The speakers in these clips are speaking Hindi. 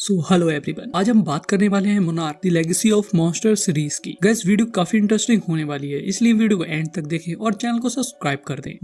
हेलो एवरीवन, आज हम बात करने वाले हैं monarch the legacy of monster series की। गाइस वीडियो काफी इंटरेस्टिंग होने वाली है, इसलिए वीडियो को एंड तक देखें और चैनल को सब्सक्राइब कर दें।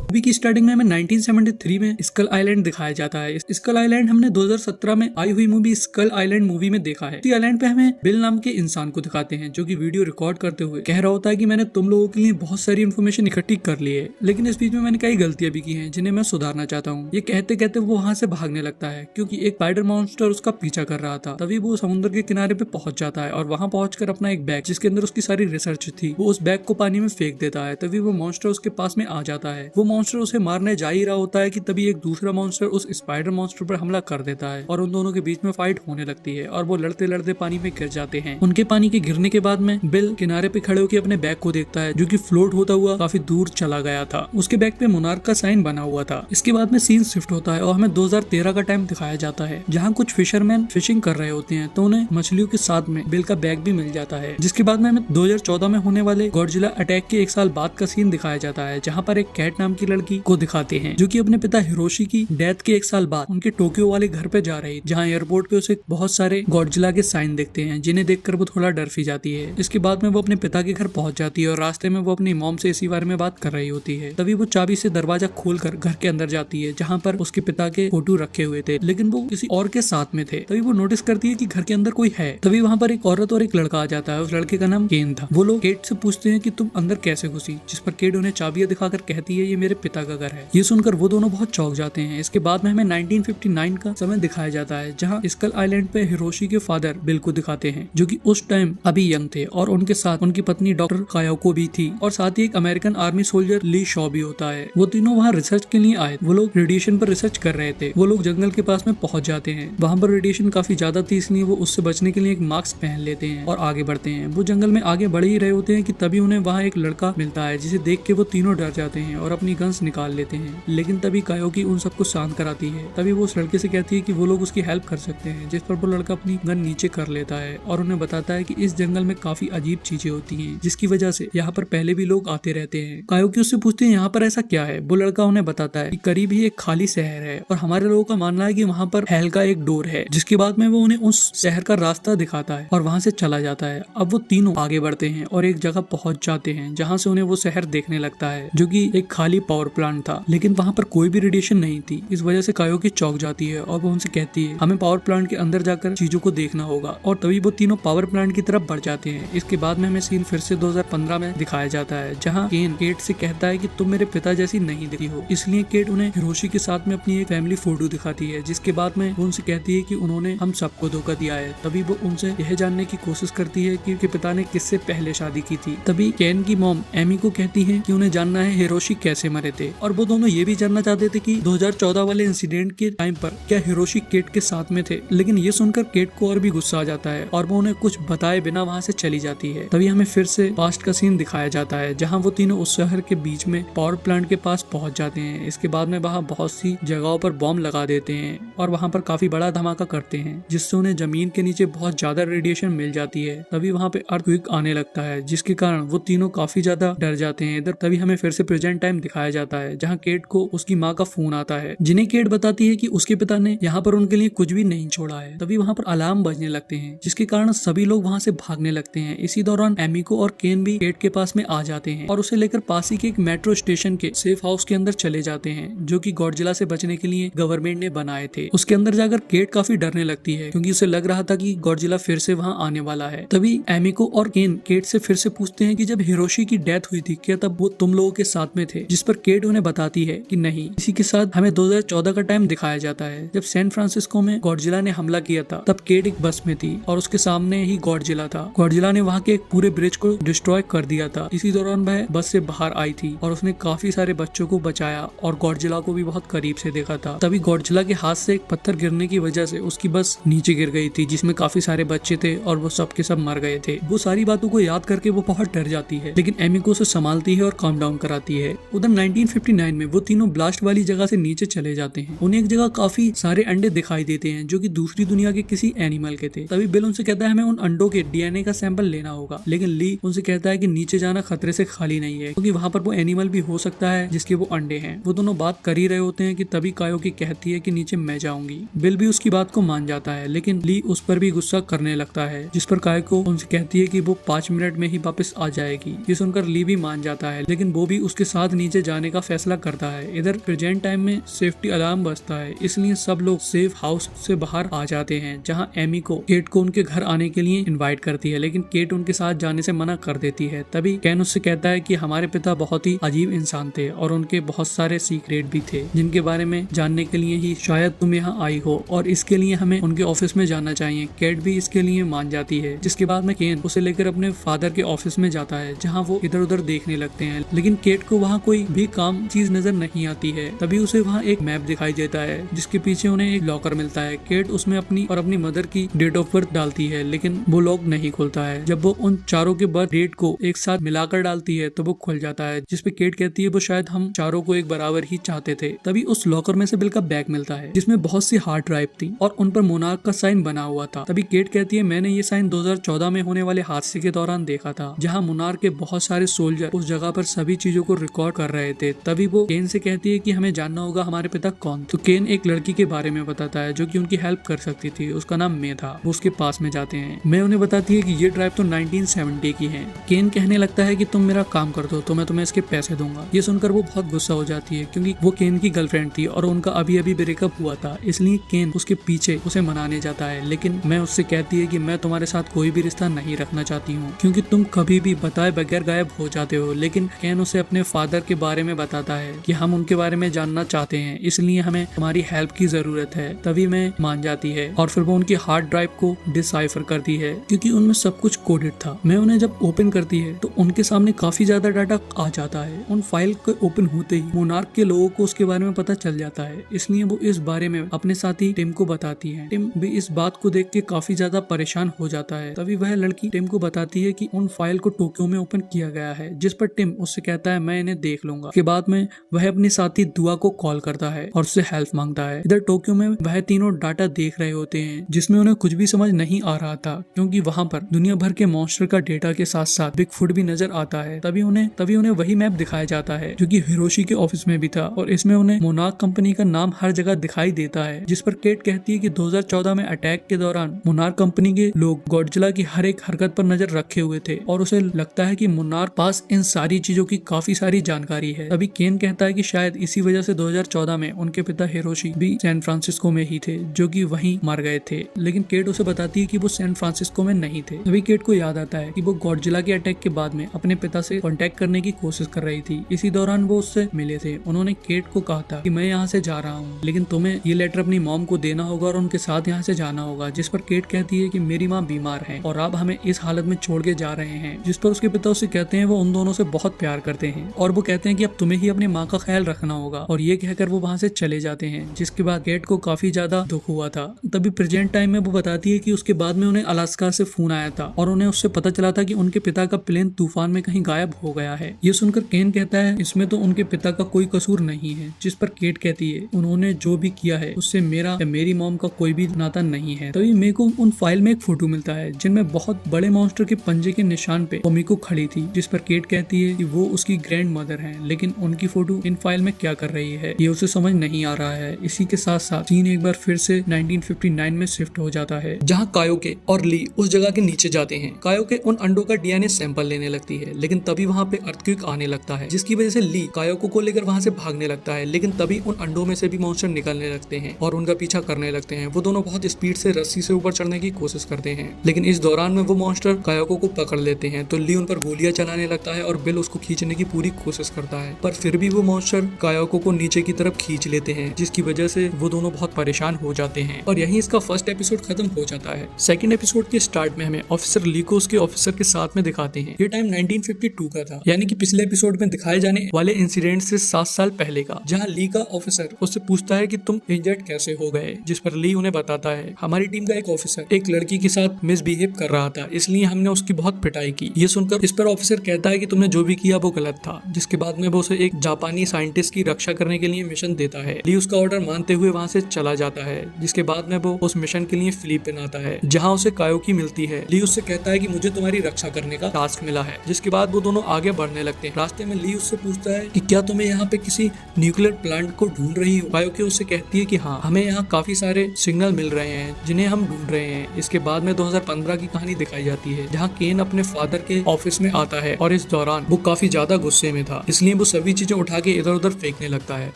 मूवी की स्टार्टिंग में हमें 1973 में स्कल आइलैंड दिखाया जाता है। स्कल आइलैंड हमने 2017 में आई हुई मूवी स्कल आइलैंड मूवी में देखा है। इस आइलैंड पे हमें बिल नाम के इंसान को दिखाते हैं जो कि वीडियो रिकॉर्ड करते हुए कह रहा होता है कि मैंने तुम लोगों के लिए बहुत सारी इन्फॉर्मेशन इकट्ठी कर ली है, लेकिन इस बीच में मैंने कई गलतियां भी की हैं जिन्हें मैं सुधारना चाहता हूँ। ये कहते कहते वो वहाँ से भागने लगता है क्योंकि एक स्पाइडर मॉन्स्टर उसका पीछा कर रहा था। तभी वो समुद्र के किनारे पे पहुंच जाता है और वहाँ पहुंचकर अपना एक बैग जिसके अंदर उसकी सारी रिसर्च थी वो उस बैग को पानी में फेंक देता है। तभी वो मॉन्स्टर उसके पास में आ जाता है। वो मॉन्स्टर उसे मारने जा ही रहा होता है कि तभी एक दूसरा मॉन्स्टर उस स्पाइडर मॉन्स्टर पर हमला कर देता है और उन दोनों के बीच में फाइट होने लगती है और वो लड़ते लड़ते पानी में गिर जाते हैं। उनके पानी के गिरने के बाद में बिल किनारे पे खड़े होकर अपने बैग को देखता है जो कि फ्लोट होता हुआ काफी दूर चला गया था। उसके बैग पे मोनार्क का साइन बना हुआ था। इसके बाद में सीन शिफ्ट होता है और हमें 2013 का टाइम दिखाया जाता है जहाँ कुछ फिशरमैन फिशिंग कर रहे होते हैं तो उन्हें मछलियों के साथ में बिल का बैग भी मिल जाता है। जिसके बाद में हमें 2014 में होने वाले गॉडजिला अटैक के 1 साल बाद का सीन दिखाया जाता है जहाँ पर एक कैट नाम की लड़की को दिखाते हैं जो कि अपने पिता हिरोशी की डेथ के 1 साल बाद उनके टोक्यो वाले घर पे जा रही, जहाँ एयरपोर्ट पे उसे बहुत सारे गॉडजिला के साइन दिखते हैं जिन्हें देखकर वो थोड़ा डर सी जाती है। इसके बाद में वो अपने पिता के घर पहुंच जाती है और रास्ते में वो अपनी मॉम से इसी बारे में बात कर रही होती है। तभी वो चाबी से दरवाजा खोलकर घर के अंदर जाती है जहाँ पर उसके पिता के फोटो रखे हुए थे, लेकिन वो किसी और के साथ में थे। तभी वो नोटिस करती है कि घर के अंदर कोई है। तभी वहाँ पर एक औरत और एक लड़का आ जाता है। उस लड़के का नाम केन था। वो लोग केट से पूछते हैं कि तुम अंदर कैसे घुसी, जिस पर केट उन्हें चाबियां दिखाकर कहती है ये मेरे पिता का घर है। ये सुनकर वो दोनों बहुत चौंक जाते हैं। इसके बाद में हमें 1959 का समय दिखाया जाता है जहां स्कल आइलैंड पे हिरोशी के फादर बिल को दिखाते हैं जो कि उस टाइम अभी यंग थे और उनके साथ उनकी पत्नी डॉक्टर कायोको भी थी और साथ ही एक अमेरिकन आर्मी सोल्जर ली शॉ भी होता है। वो तीनों वहाँ रिसर्च के लिए आए। वो लोग रेडिएशन पर रिसर्च कर रहे थे। वो लोग जंगल के पास में पहुंच जाते हैं। वहाँ पर रेडिएशन काफी ज्यादा थी इसलिए वो उससे बचने के लिए एक मास्क पहन लेते हैं और आगे बढ़ते हैं। वो जंगल में आगे बढ़ ही रहे होते हैं कि तभी उन्हें वहाँ एक लड़का मिलता है जिसे देख के वो तीनों डर जाते हैं और अपनी गन्स निकाल लेते हैं। लेकिन तभी कायोकी उन सबको शांत कराती है। तभी वो उस लड़के से कहती है कि वो लोग उसकी हेल्प कर सकते हैं, जिस पर वो लड़का अपनी गन नीचे कर लेता है और उन्हें बताता है कि इस जंगल में काफी अजीब चीजें होती हैं जिसकी वजह से यहाँ पर पहले भी लोग आते रहते हैं। कायोकी उससे पूछती है यहाँ पर ऐसा क्या है। वो लड़का उन्हें बताता है कि करीब ही एक खाली शहर है और हमारे लोगों का मानना है कि वहाँ पर हेल का एक डोर है। जिसके बाद में वो उन्हें उस शहर का रास्ता दिखाता है और वहाँ से चला जाता है। अब वो तीनों आगे बढ़ते हैं और एक जगह पहुंच जाते हैं जहाँ से उन्हें वो शहर देखने लगता है जो कि एक खाली पावर प्लांट था, लेकिन वहाँ पर कोई भी रेडिएशन नहीं थी। इस वजह से कायोकी चौंक जाती है और वो उनसे कहती है हमें पावर प्लांट के अंदर जाकर चीजों को देखना होगा और तभी वो तीनों पावर प्लांट की तरफ बढ़ जाते हैं। इसके बाद में हमें सीन फिर से 2015 में दिखाया जाता है जहाँ केन केट से कहता है कि तुम मेरे पिता जैसी नहीं दिखती हो। इसलिए केट उन्हें हिरोशी के साथ में अपनी एक फैमिली फोटो दिखाती है जिसके बाद में वो उनसे कहती है कि उन्होंने हम सबको धोखा दिया है। तभी वो उनसे यह जानने की कोशिश करती है कि उनके पिता ने किससे पहले शादी की थी। तभी केन की मॉम एमी को कहती है कि उन्हें जानना है हिरोशी कैसे मरे थे और वो दोनों ये भी जानना चाहते थे कि 2014 वाले इंसिडेंट के टाइम पर क्या हिरोशी केट के साथ में थे। लेकिन ये सुनकर केट को और भी गुस्सा आ जाता है और वो उन्हें कुछ बताए बिना वहाँ से चली जाती है। तभी हमें फिर से पास्ट का सीन दिखाया जाता है जहाँ वो तीनों उस शहर के बीच में पावर प्लांट के पास पहुंच जाते हैं। इसके बाद में वहाँ बहुत सी जगहों पर बॉम्ब लगा देते हैं और वहाँ पर काफी बड़ा धमाका करते हैं जिससे उन्हें जमीन के नीचे बहुत ज्यादा रेडिएशन मिल जाती है। तभी वहाँ पे अर्थक्वेक आने लगता है जिसके कारण वो तीनों काफी ज्यादा डर जाते हैं। इधर तभी हमें फिर से प्रेजेंट टाइम दिखाया जाता है जहाँ केट को उसकी माँ का फोन आता है जिन्हें केट बताती है कि उसके पिता ने यहाँ पर उनके लिए कुछ भी नहीं छोड़ा है। तभी वहाँ पर अलार्म बजने लगते हैं जिसके कारण सभी लोग वहाँ से भागने लगते हैं। इसी दौरान एमिको और केन भी केट के पास में आ जाते हैं और उसे लेकर पास ही के एक मेट्रो स्टेशन के सेफ हाउस के अंदर चले जाते हैं जो कि गॉडजिला से बचने के लिए गवर्नमेंट ने बनाए थे। उसके अंदर जाकर केट काफी डरने लगती है क्योंकि उसे लग रहा था कि गॉडजिला फिर से वहाँ आने वाला है। तभी एमिको और केन केट से फिर से पूछते हैं कि जब हिरोशी की डेथ हुई थी क्या तब वो तुम लोगों के साथ में थे, जिस पर केट उन्हें बताती है कि नहीं। इसी के साथ हमें 2014 का टाइम दिखाया जाता है जब सैन फ्रांसिस्को में गॉडजिला ने हमला किया था। तब केट एक बस में थी और उसके सामने ही गॉडजिला था। गॉडजिला ने वहाँ के एक पूरे ब्रिज को डिस्ट्रॉय कर दिया था। इसी दौरान वह बस से बाहर आई थी और उसने काफी सारे बच्चों को बचाया और गॉडजिला को भी बहुत करीब से देखा था। तभी गॉडजिला के हाथ से एक पत्थर गिरने की वजह से उसकी बस नीचे गिर गई थी जिसमें काफी सारे बच्चे थे और वो सब के सब मर गए थे। वो सारी बातों को याद करके वो बहुत डर जाती है, लेकिन एमिको से संभालती है और काम डाउन कराती है। उधर 1959 में वो तीनों ब्लास्ट वाली जगह से नीचे चले जाते हैं। उन्हें एक जगह काफी सारे अंडे दिखाई देते हैं जो कि दूसरी दुनिया के किसी एनिमल के थे। तभी बिल उनसे कहता है हमें उन अंडों के डीएनए का सैंपल लेना होगा, लेकिन ली उनसे कहता है कि नीचे जाना खतरे से खाली नहीं है क्योंकि वहाँ पर वो एनिमल भी हो सकता है जिसके वो अंडे हैं। वो दोनों बात कर ही रहे होते हैं कि तभी कायोकी कहती है कि नीचे मैं जाऊंगी। बिल भी उसकी बात को मान जाता है, लेकिन ली उस पर भी गुस्सा करने लगता है, जिस पर कायोको उनसे कहती है कि वो 5 मिनट में ही वापस आ जाएगी। ये सुनकर ली भी मान जाता है, लेकिन वो भी उसके साथ नीचे जाने का फैसला करता है। इधर प्रेजेंट टाइम में सेफ्टी अलार्म बजता है, इसलिए सब लोग सेफ हाउस से बाहर आ जाते हैं, जहाँ एमी को केट को उनके घर आने के लिए इनवाइट करती है, लेकिन केट उनके साथ जाने से मना कर देती है। तभी कैन उससे कहता है कि हमारे पिता बहुत ही अजीब इंसान थे और उनके बहुत सारे सीक्रेट भी थे जिनके बारे में जानने के लिए ही शायद तुम यहाँ आई हो और इसके लिए हमें उनके ऑफिस में जाना चाहिए। केट भी इसके लिए मान जाती है, जिसके बाद में केन उसे लेकर अपने फादर के ऑफिस में जाता है, जहाँ वो इधर उधर देखने लगते हैं, लेकिन केट को वहाँ कोई भी काम चीज नजर नहीं आती है। तभी उसे वहाँ एक मैप दिखाई देता है जिसके पीछे उन्हें एक लॉकर मिलता है। केट उसमें अपनी और अपनी मदर की डेट ऑफ बर्थ डालती है, लेकिन वो लॉक नहीं खुलता है। जब वो उन चारों के बर्थ डेट को एक साथ मिलाकर डालती है तो वो खुल जाता है, जिसपे केट कहती है वो शायद हम चारों को एक बराबर ही चाहते थे। तभी उस लॉकर में से बिल का बैग मिलता है जिसमें बहुत सी हार्ड ड्राइव थी और उन पर मोनार्क का साइन बना हुआ था। तभी केट कहती है मैंने ये साइन 2014 में होने वाले हादसे के दौरान देखा था, जहाँ मोनार्क के बहुत सारे सोल्जर उस जगह पर सभी चीजों को रिकॉर्ड कर रहे थे। तभी वो केन से कहती है कि हमें जानना होगा हमारे पिता कौन। तो केन एक लड़की के बारे में बताता है जो कि उनकी हेल्प कर सकती थी, उसका नाम मे था। वो उसके पास में जाते हैं। मैं उन्हें बताती है कि ये ड्राइव तो 1970 की है। केन कहने लगता है कि तुम मेरा काम कर दो तो मैं तुम्हें इसके पैसे दूंगा। ये सुनकर वो बहुत गुस्सा हो जाती है क्योंकि वो केन की गर्लफ्रेंड थी और उनका अभी अभी ब्रेकअप हुआ था, इसलिए केन उसके पीछे उसे मनाने जाता है। लेकिन मैं उससे कहती है कि मैं तुम्हारे साथ कोई भी रिश्ता नहीं रखना चाहती हूँ क्योंकि तुम कभी भी बताए बगैर गायब हो जाते हो। लेकिन केन उसे अपने फादर के बारे में बताता है कि हम उनके बारे में जानना चाहते हैं, इसलिए हमें तुम्हारी हेल्प की जरूरत है। तभी मैं मान जाती है और फिर वो उनकी हार्ड ड्राइव को डिसाइफर करती है क्योंकि उनमें सब कुछ कोडेड था। मैं उन्हें जब ओपन करती है तो उनके सामने काफी ज्यादा डाटा आ जाता है। उन फाइल के ओपन होते ही मोनार्क के लोगों को उसके बारे में पता चल जाता है, इसलिए वो इस बारे में अपने साथी टिम को बताती है। टिम भी इस बात को देख के काफी ज्यादा परेशान हो जाता है। तभी वह लड़की टिम को बताती है कि उन फाइल को टोक्यो में ओपन किया गया है, जिस पर टिम उससे कहता है मैं इन्हें देख लूंगा। के बाद में वह अपने साथी दुआ को कॉल करता है और उससे हेल्प मांगता है। इधर टोक्यो में वह तीनों डाटा देख रहे होते हैं जिसमें उन्हें कुछ भी समझ नहीं आ रहा था क्योंकि वहाँ पर दुनिया भर के मॉन्स्टर का डेटा के साथ साथ बिगफुट भी नजर आता है। तभी उन्हें वही मैप दिखाया जाता है जो कि हिरोशी के ऑफिस में भी था और इसमें उन्हें मोनार्क कंपनी का नाम हर जगह दिखाई देता है, जिस पर केट कहती है कि 2014 में अटैक के दौरान मोनार्क कंपनी के लोग गॉडजिला की हर एक हरकत पर नजर रखे हुए थे और उसे लगता है कि मोनार्क पास इन सारी चीजों की काफी सारी जानकारी है। तभी केन कहता है कि शायद इसी वजह से 2014 में उनके पिता हिरोशी भी सैन फ्रांसिस्को में ही थे, जो कि वहीं मर गए थे। लेकिन केट उसे बताती है कि वो सैन फ्रांसिस्को में नहीं थे। तभी केट को याद आता है कि वो गॉडजिला के अटैक के बाद में अपने पिता से कांटेक्ट करने की कोशिश कर रही थी। इसी दौरान वो उससे मिले थे। उन्होंने केट को कहा था कि मैं यहाँ से जा रहा हूँ, लेकिन तुम्हें ये लेटर अपनी मॉम को देना होगा और उनके साथ यहाँ से जाना होगा। जिस पर केट कहती है कि मेरी माँ बीमार है और आप हमें इस हालत में छोड़ के जा रहे हैं। जिस पर उसके पिता उससे कहते हैं वो उन दोनों से बहुत प्यार करते हैं और वो कहते हैं कि अब तुम्हें ही अपनी माँ का ख्याल रखना होगा, और ये कहकर वो वहाँ से चले जाते हैं। जिसके बाद केट को काफी ज्यादा दुख हुआ था। तभी प्रेजेंट टाइम में वो बताती है कि उसके बाद में उन्हें अलास्का से फोन आया था और उन्हें उससे पता चला था कि उनके पिता का प्लेन तूफान में कहीं गायब हो गया है। ये सुनकर केन कहता है इसमें तो उनके पिता का कोई कसूर नहीं है। जिस पर केट कहती है उन्होंने जो भी किया है उससे मेरा या मेरी मॉम का कोई भी नाता नहीं है। तभी मेरे को उन फाइल में एक फोटो मिलता है जिनमें बहुत बड़े मॉन्स्टर के पंजे के निशान पे कोमिको खड़ी थी। जिस पर केट कहती है कि वो उसकी ग्रैंड मदर है, लेकिन उनकी फोटो इन फाइल में क्या कर रही है ये उसे समझ नहीं आ रहा है। इसी के साथ साथ सीन एक बार फिर से 1959 में शिफ्ट हो जाता है, जहाँ कायोके और ली उस जगह के नीचे जाते हैं। कायोके उन अंडों का डीएनए सैंपल लेने लगती है, लेकिन तभी वहाँ पे अर्थक्वेक आने लगता है, जिसकी वजह से ली कायोको को लेकर वहाँ से भागने लगता है। लेकिन तभी उन अंडों में से भी मॉन्स्टर निकलने लगते हैं और उनका पीछा करने लगते हैं। वो दोनों बहुत स्पीड से रस्सी से ऊपर चढ़ने की कोशिश करते हैं, लेकिन इस दौरान में वो मॉन्स्टर कायोको को पकड़ लेते हैं। तो ली उन पर गोलियां चलाने लगता है और बिल उसको खींचने की पूरी कोशिश करता है, पर फिर भी वो मॉन्स्टर कायोको को नीचे की तरफ खींच लेते हैं, जिसकी वजह से वो दोनों बहुत परेशान हो जाते हैं। और यहीं इसका फर्स्ट एपिसोड खत्म हो जाता है। सेकंड एपिसोड के स्टार्ट में हमें ऑफिसर ली को उसके ऑफिसर के साथ में दिखाते हैं। ये टाइम 1952 का था, यानी कि पिछले एपिसोड में दिखाए जाने वाले इंसिडेंट से 7 साल पहले का, जहाँ ली का ऑफिसर उससे पूछता है कि तुम इंजर्ड कैसे हो गए। जिस पर ली उन्हें बताता है हमारी टीम का एक ऑफिसर एक लड़की के साथ मिसबिहेव कर रहा था, इसलिए हमने उसकी बहुत पिटाई की। ये सुनकर इस पर ऑफिसर कहता है कि तुमने जो भी किया वो गलत था। जिसके बाद में वो उसे एक जापानी साइंटिस्ट की रक्षा करने के लिए मिशन देता है। ली उसका ऑर्डर मानते हुए वहाँ से चला जाता है, जिसके बाद में वो उस मिशन के लिए फिलीपीन आता है, जहाँ उसे कायोकी मिलती है। ली उससे कहता है कि मुझे तुम्हारी रक्षा करने का टास्क मिला है, जिसके बाद वो दोनों आगे बढ़ने लगते हैं। रास्ते में ली उससे पूछता है कि क्या तुम्हें यहाँ पे किसी न्यूक्लियर प्लांट को ढूंढ रही हो। कायोकी उससे कहती है कि हाँ, हमें यहाँ काफी सारे सिग्नल मिल रहे हैं जिन्हें हम ढूंढ रहे हैं। इसके बाद में 2015 की कहानी दिखाई जाती है, जहाँ केन अपने फादर के ऑफिस में आता है और इस दौरान वो काफी ज्यादा गुस्से में था, इसलिए वो सभी चीजें उठा के इधर उधर फेंकने लगता है।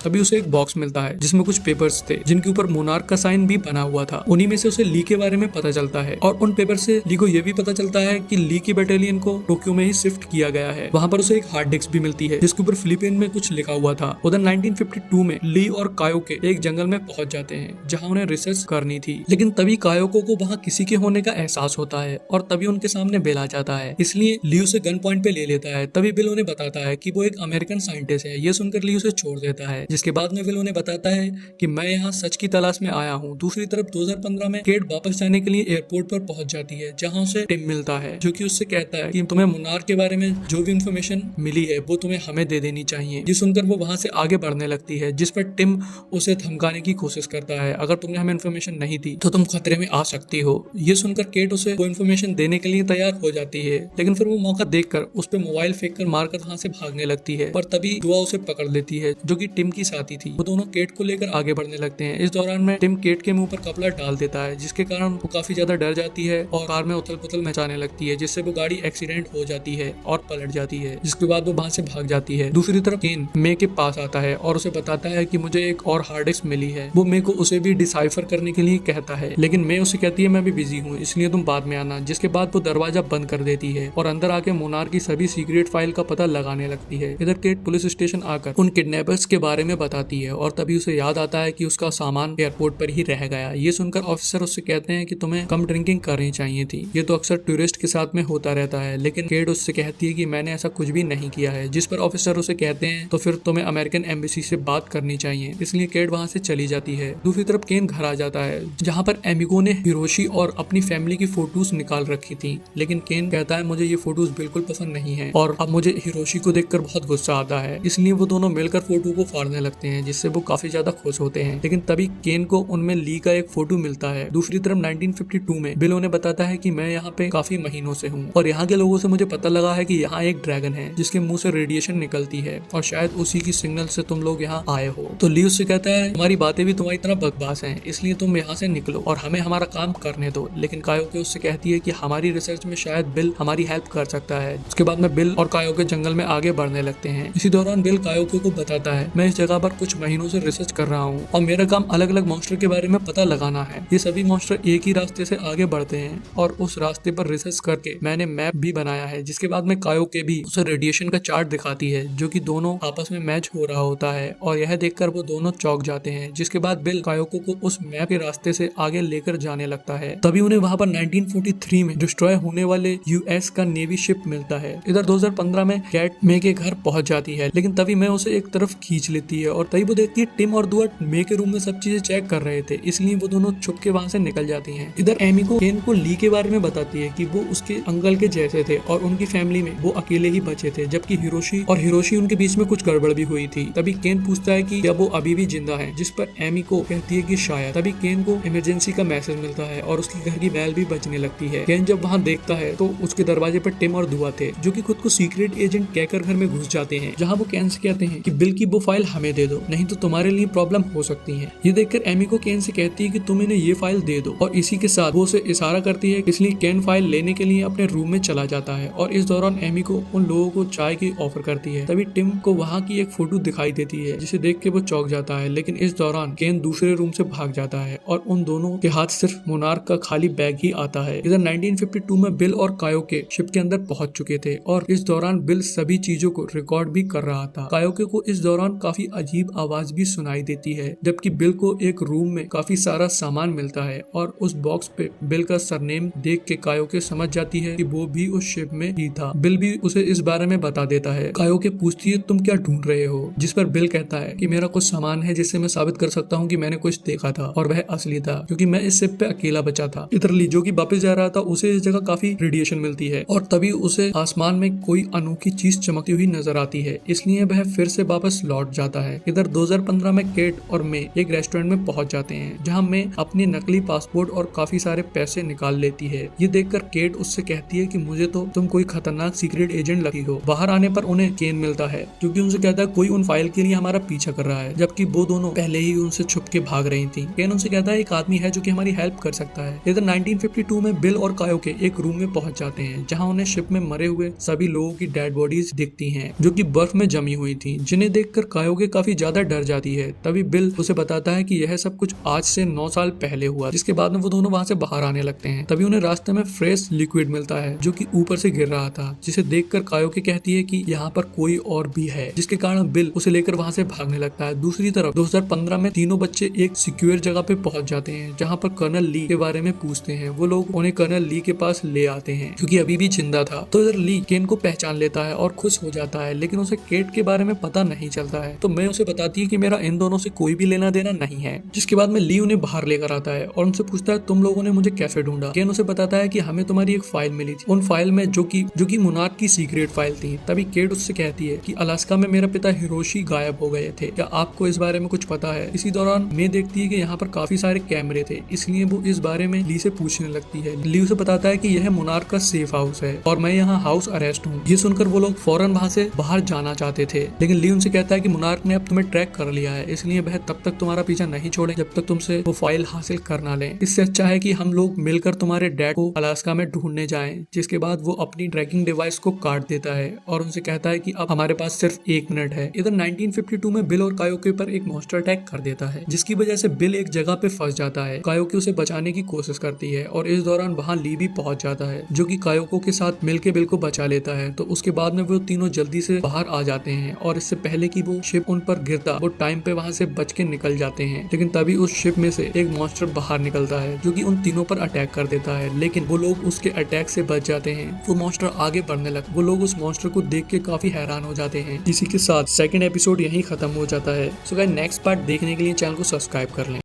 तभी उसे एक बॉक्स मिलता है जिसमें कुछ पेपर्स थे, जिनके ऊपर मोनार्क का साइन भी बना हुआ था। उन्हीं में से उसे ली के बारे में पता चलता है और उन पेपर से ली को यह भी पता चलता है कि ली की बटालियन को टोक्यो में ही शिफ्ट किया गया है। वहाँ पर उसे एक हार्ड डिस्क भी मिलती है जिसके ऊपर फिलीपीन में कुछ लिखा हुआ था। उधर 1952 में ली और कायोके एक जंगल में पहुंच जाते हैं जहाँ उन्हें रिसर्च करनी थी, लेकिन तभी कायोको को वहाँ किसी के होने का एहसास होता है और तभी उनके सामने बिल आ जाता है, इसलिए ली उसे गन पॉइंट पे ले लेता है। तभी बिल उन्हें बताता है कि वो एक अमेरिकन साइंटिस्ट है। ये सुनकर ली उसे छोड़ देता है, जिसके बाद में बिल उन्हें बताता है कि मैं यहाँ सच की तलाश में आया हूँ। दूसरी तरफ 2015 में केट वापस जाने के लिए एयरपोर्ट पर पहुंच जाती है, जहाँ उसे टिम मिलता है, जो कि उससे कहता है कि तुम्हें मोनार्क के बारे में जो भी इंफॉर्मेशन मिली है वो तुम्हें हमें दे देनी चाहिए। ये सुनकर वो वहाँ से आगे बढ़ने लगती है, जिस पर टिम उसे धमकाने की कोशिश करता है, अगर तुमने हमें इन्फॉर्मेशन नहीं दी तो तुम खतरे में आ सकती हो। ये सुनकर केट उसे वो इन्फॉर्मेशन देने के लिए तैयार हो जाती है, लेकिन फिर वो मौका देखकर उस पर मोबाइल फेंक कर मारकर वहाँ से भागने लगती है, पर तभी दुआ उसे पकड़ लेती है, जो कि टिम की साथी थी। वो दोनों केट को लेकर आगे बढ़ने लगते हैं। इस दौरान में टिम केट के मुंह पर कपड़ा डाल देता है, जिसके कारण वो काफी ज्यादा डर जाती है और कार में उथल पुथल मचाने लगती है, जिससे वो गाड़ी एक्सीडेंट हो जाती है और पलट जाती है, जिसके बाद वो वहाँ से भाग जाती है। दूसरी तरफ केन मे के पास आता है और उसे बताता है कि मुझे एक और हार्ड डिस्क मिली है। वो मे को उसे भी डिसाइफर करने के लिए कहता है, लेकिन मे उसे कहती है मैं भी बिजी हूँ, इसलिए तुम बाद में आना। जिसके बाद वो दरवाजा बंद कर देती है और अंदर आके मोनार्क की सभी सीक्रेट फाइल का पता लगाने लगती है। इधर केट पुलिस स्टेशन आकर उन किडनैपर्स के बारे में बताती है और तभी उसे याद आता है कि उसका सामान एयरपोर्ट पर ही रह गया। ये सुनकर ऑफिसर उससे कहते हैं कि तुम्हें कम ड्रिंकिंग करनी चाहिए थी, ये तो अक्सर टूरिस्ट के साथ में होता रहता है। लेकिन केट उससे कहती है कि मैंने ऐसा कुछ भी नहीं किया है, जिस पर ऑफिसर उसे कहते हैं तो फिर तुम्हें अमेरिकन एम्बेसी से बात करनी चाहिए। इसलिए केट वहाँ से चली जाती है। दूसरी तरफ केन घर आ जाता है, जहाँ पर एमिगो ने हिरोशी और अपनी फैमिली की फोटोज निकाल रखी थी, लेकिन केन कहता है मुझे ये फोटोज बिल्कुल पसंद नहीं है और अब मुझे हिरोशी को देखकर बहुत गुस्सा आता है। इसलिए वो दोनों मिलकर फोटो को फाड़ने लगते हैं, जिससे वो काफी ज्यादा खुश होते हैं। लेकिन तभी केन को उनमें ली का एक फोटो मिलता है। दूसरी तरफ 1952 में बिल उन्हें बताता है कि मैं यहाँ पे काफी महीनों से हूँ और यहाँ के लोगों से मुझे पता लगा है कि यहाँ एक ड्रैगन है जिसके मुंह से रेडिएशन निकलती है और शायद उसी की सिग्नल से तुम लोग यहाँ आए हो। तो ली उससे कहता है हमारी बातें भी तुम्हारी तरह बकवास हैं, इसलिए तुम यहाँ से निकलो और हमें हमारा काम करने दो। लेकिन कायोके उससे कहती है कि हमारी रिसर्च में शायद बिल हमारी हेल्प कर सकता है। उसके बाद में बिल और कायोके जंगल में आगे बढ़ने लगते हैं। इसी दौरान बिल कायोके को बताता है मैं इस जगह पर कुछ महीनों से रिसर्च कर रहा हूँ और मेरा काम अलग अलग मॉन्स्टर के बारे में पता लगाना है। ये सभी मॉन्स्टर एक ही रास्ते से आगे बढ़ते हैं और उस रास्ते पर रिसर्च करके मैंने मैप भी बनाया है। जिसके बाद में कायोके भी उसे रेडिएशन का चार्ट दिखाती है, जो कि दोनों आपस में मैच हो रहा होता है और यह देखकर वो दोनों चौंक जाते हैं। जिसके बाद बिल कायोको को उस मैप के रास्ते से आगे लेकर जाने लगता है। तभी उन्हें वहाँ पर 1943 में डिस्ट्रॉय होने वाले यूएस का नेवी शिप मिलता है। इधर 2015 में कैट मे के घर पहुंच जाती है, लेकिन तभी मैं उसे एक तरफ खींच लेती है और तभी वो देखती है टिम और दुआ मे के रूम में सब चीजें चेक कर रहे थे, इसलिए वो दोनों छुप के वहाँ से निकल जाती हैं। इधर एमी को केन को ली के बारे में बताती है कि वो उसके अंकल के जैसे थे और उनकी फैमिली में वो अकेले ही बचे थे, जबकि हिरोशी उनके बीच में कुछ गड़बड़ भी हुई थी। तभी केन पूछता है कि क्या वो अभी भी जिंदा है, जिस पर एमी को कहती है कि शायद। तभी केन को इमरजेंसी का मैसेज मिलता है और उसके घर की बैल भी बजने लगती है। केन जब वहाँ देखता है तो उसके दरवाजे पर टिम और दुआ थे, जो कि खुद को सीक्रेट एजेंट कहकर घर में घुस जाते हैं, जहाँ वो केन से कहते हैं कि बिल की वो फाइल हमें दे दो, नहीं तो तुम्हारे लिए प्रॉब्लम हो सकती है। ये देखकर एमी को केन से कहती है कि तुम इन्हें ये फाइल दे दो और इसी के साथ वो उसे इशारा करती है, इसलिए केन फाइल लेने के लिए अपने रूम में चला जाता है और इस दौरान एमी को उन लोगों को चाय की ऑफर करती है। तभी टिम को वहाँ की एक फोटो दिखाई देती है, जिसे देख के वो चौंक जाता है। लेकिन इस दौरान केन दूसरे रूम से भाग जाता है और उन दोनों के हाथ सिर्फ मोनार्क का खाली बैग ही आता है। इधर 1952 में बिल और कायोके शिप के अंदर पहुंच चुके थे और इस दौरान बिल सभी चीजों को रिकॉर्ड भी कर रहा था। कायोके को इस दौरान काफी अजीब आवाज भी सुनाई देती है, जबकि बिल को एक रूम में काफी सारा सामान मिलता है और उस बॉक्स पे बिल का सरनेम देख के कायोके समझ जाती है कि वो भी उस शिप में ही था। बिल भी उसे इस बारे में बता देता है। कायोके पूछती है तुम क्या ढूंढ रहे हो, जिस पर बिल कहता है कि मेरा कुछ सामान है जिससे मैं साबित कर सकता हूँ कि मैंने कुछ देखा था और वह असली था, क्योंकि मैं इस शिप पे अकेला बचा था। इधर ली जो कि वापस जा रहा था, उसे इस जगह काफी रेडिएशन मिलती है और तभी उसे आसमान में कोई अनोखी चीज चमकती हुई नजर आती है। है, इसलिए वह फिर से वापस लौट जाता है। इधर 2015 में केट और मे एक रेस्टोरेंट में पहुंच जाते हैं, जहां मे अपनी नकली पासपोर्ट और काफी सारे पैसे निकाल लेती है। ये देखकर केट उससे कहती है कि मुझे तो तुम कोई खतरनाक सीक्रेट एजेंट लगी हो। बाहर आने पर उन्हें केन मिलता है, जो कि उनसे कहता है कोई उन फाइल के लिए हमारा पीछा कर रहा है, जबकि वो दोनों पहले ही उनसे छुप के भाग रही थी। केन उनसे कहता है एक आदमी है जो कि हमारी हेल्प कर सकता है। इधर 1952 में बिल और कायो के एक रूम में पहुंच जाते हैं, जहां उन्हें शिप में मरे हुए सभी लोगों की डेड बॉडीज दिखती हैं, जो कि बर्फ में जमी हुई थी, जिन्हें देखकर कायोगे काफी ज्यादा डर जाती है। तभी बिल उसे बताता है कि यह सब कुछ आज से 9 साल पहले हुआ, जिसके बाद में वो दोनों वहां से बाहर आने लगते हैं। तभी उन्हें रास्ते में फ्रेश लिक्विड मिलता है, जो कि ऊपर से गिर रहा था, जिसे देखकर कायोगे कहती है कि यहाँ पर कोई और भी है, जिसके कारण बिल उसे लेकर वहां से भागने लगता है। दूसरी तरफ 2015 में तीनों बच्चे एक सिक्योर जगह पे पहुंच जाते हैं, जहाँ पर कर्नल ली के बारे में पूछते हैं। वो लोग उन्हें कर्नल ली के पास ले आते हैं, क्योंकि अभी भी जिंदा था। तो इधर ली केन को पहचान लेता है और खुश हो जाता है, लेकिन उसे केट के बारे में पता नहीं चलता है। तो मैं उसे बताती है कि मेरा इन दोनों से कोई भी लेना देना नहीं है। जिसके बाद में ली उन्हें बाहर लेकर आता है और उनसे पूछता है तुम लोगों ने मुझे कैसे ढूंढा। केन उसे बताता है कि हमें तुम्हारी एक फाइल मिली थी, उन फाइल में जो कि मुनार्क की सीक्रेट फाइल थी। तभी केट उससे कहती है कि अलास्का में मेरा पिता हिरोशी गायब हो गए थे, क्या आपको इस बारे में कुछ पता है। इसी दौरान मैं देखती है कि यहाँ पर काफी सारे कैमरे थे, इसलिए वो इस बारे में ली से पूछने लगती है। ली उसे बताता है कि यह मुनार्क का सेफ हाउस है और मैं यहाँ हाउस अरेस्ट हूँ। ये सुनकर वो लोग फौरन वहाँ से बाहर जाना चाहते थे, लेकिन ली उनसे कहता है कि मुनार्क ने अब तुम्हें ट्रैक कर लिया है, इसलिए वह तब तक तुम्हारा पीछा नहीं छोड़े जब तक तुमसे वो फाइल हासिल कर ना ले। इससे अच्छा है कि हम लोग मिलकर तुम्हारे डैड को अलास्का में ढूंढने जाएं। जिसके बाद वो अपनी ट्रैकिंग डिवाइस को काट देता है और उनसे कहता है कि अब हमारे पास सिर्फ 1 मिनट है। इधर 1952 में बिल और कायोके पर एक मॉन्स्टर अटैक कर देता है, जिसकी वजह से बिल एक जगह पे फंस जाता है। कायोके उसे बचाने की कोशिश करती है और इस दौरान वहाँ ली भी पहुंच जाता है, जो कि कायोको के साथ मिलके बिल को बचा लेता है। तो उसके बाद में वो तीनों जल्दी से बाहर आ जाते हैं और इससे पहले कि वो शिप उन पर गिरता वो टाइम पे वहाँ से बच के निकल जाते हैं। लेकिन तभी उस शिप में से एक मॉन्स्टर बाहर निकलता है, जो कि उन तीनों पर अटैक कर देता है, लेकिन वो लोग उसके अटैक से बच जाते हैं। वो मॉन्स्टर आगे बढ़ने लगा। वो लोग उस मॉन्स्टर को देख के काफी हैरान हो जाते हैं। इसी के साथ सेकंड एपिसोड यहीं खत्म हो जाता है। सो गाइस नेक्स्ट पार्ट देखने के लिए चैनल को सब्सक्राइब कर लें।